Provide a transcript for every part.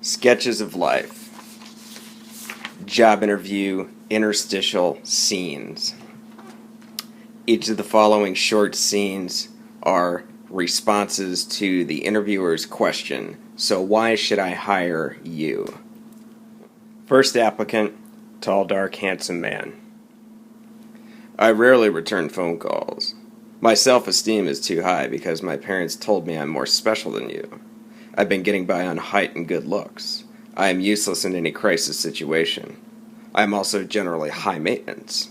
Sketches of life. Job interview, interstitial scenes. Each of the following short scenes are responses to the interviewer's question. So why should I hire you? First applicant, tall, dark, handsome man. I rarely return phone calls. My self-esteem is too high because my parents told me I'm more special than you. I've been getting by on height and good looks. I am useless in any crisis situation. I am also generally high maintenance.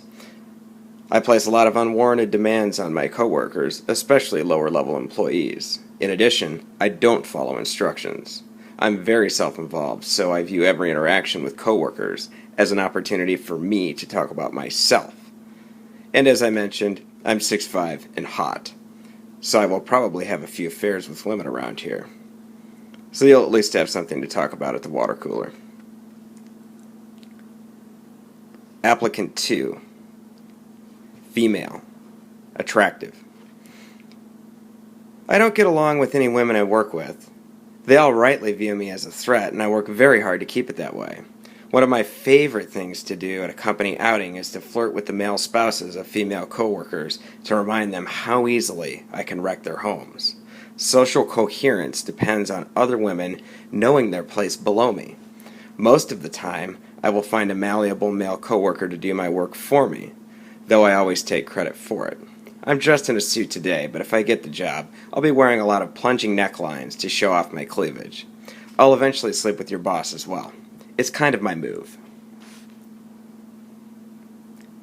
I place a lot of unwarranted demands on my coworkers, especially lower-level employees. In addition, I don't follow instructions. I'm very self-involved, so I view every interaction with coworkers as an opportunity for me to talk about myself. And as I mentioned, I'm 6'5" and hot, so I will probably have a few affairs with women around here. So you'll at least have something to talk about at the water cooler. Applicant 2. Female. Attractive. I don't get along with any women I work with. They all rightly view me as a threat, and I work very hard to keep it that way. One of my favorite things to do at a company outing is to flirt with the male spouses of female coworkers to remind them how easily I can wreck their homes. Social coherence depends on other women knowing their place below me. Most of the time, I will find a malleable male coworker to do my work for me, though I always take credit for it. I'm dressed in a suit today, but if I get the job, I'll be wearing a lot of plunging necklines to show off my cleavage. I'll eventually sleep with your boss as well. It's kind of my move.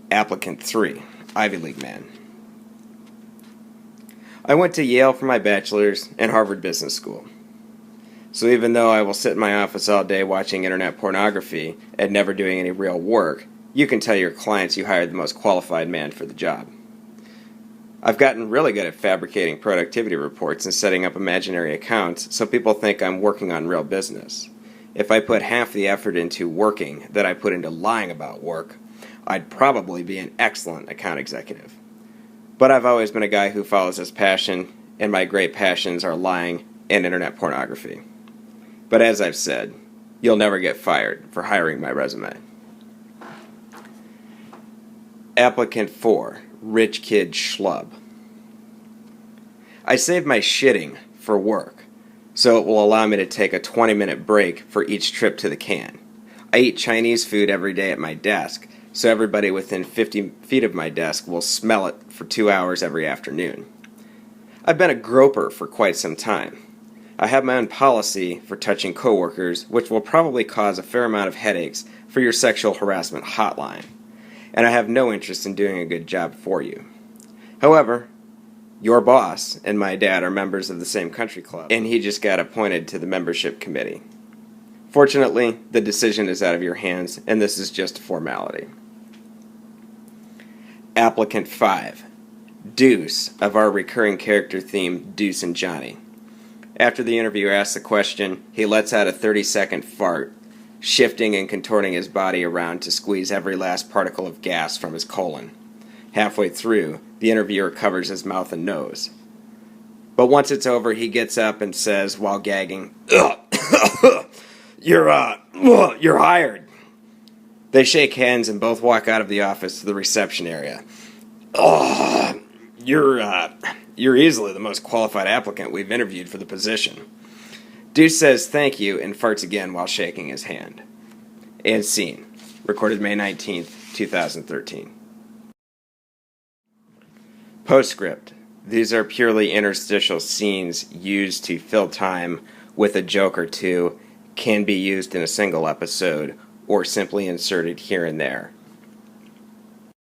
Applicant 3, Ivy League man. I went to Yale for my bachelor's and Harvard Business School. So even though I will sit in my office all day watching internet pornography and never doing any real work, you can tell your clients you hired the most qualified man for the job. I've gotten really good at fabricating productivity reports and setting up imaginary accounts so people think I'm working on real business. If I put half the effort into working that I put into lying about work, I'd probably be an excellent account executive. But I've always been a guy who follows his passion, and my great passions are lying and internet pornography. But as I've said, you'll never get fired for hiring my resume. Applicant 4, rich kid schlub. I save my shitting for work, so it will allow me to take a 20-minute break for each trip to the can. I eat Chinese food every day at my desk, so everybody within 50 feet of my desk will smell it for 2 hours every afternoon. I've been a groper for quite some time. I have my own policy for touching coworkers, which will probably cause a fair amount of headaches for your sexual harassment hotline, and I have no interest in doing a good job for you. However, your boss and my dad are members of the same country club, and he just got appointed to the membership committee. Fortunately, the decision is out of your hands, and this is just a formality. Applicant 5, Deuce of our recurring character theme, Deuce and Johnny. After the interviewer asks the question, he lets out a 30-second fart, shifting and contorting his body around to squeeze every last particle of gas from his colon. Halfway through, the interviewer covers his mouth and nose. But once it's over, he gets up and says, while gagging, You're hired. They shake hands and both walk out of the office to the reception area. You're easily the most qualified applicant we've interviewed for the position. Deuce says thank you and farts again while shaking his hand. And scene. Recorded May 19th, 2013. Postscript. These are purely interstitial scenes used to fill time with a joke or two, can be used in a single episode, or simply inserted here and there.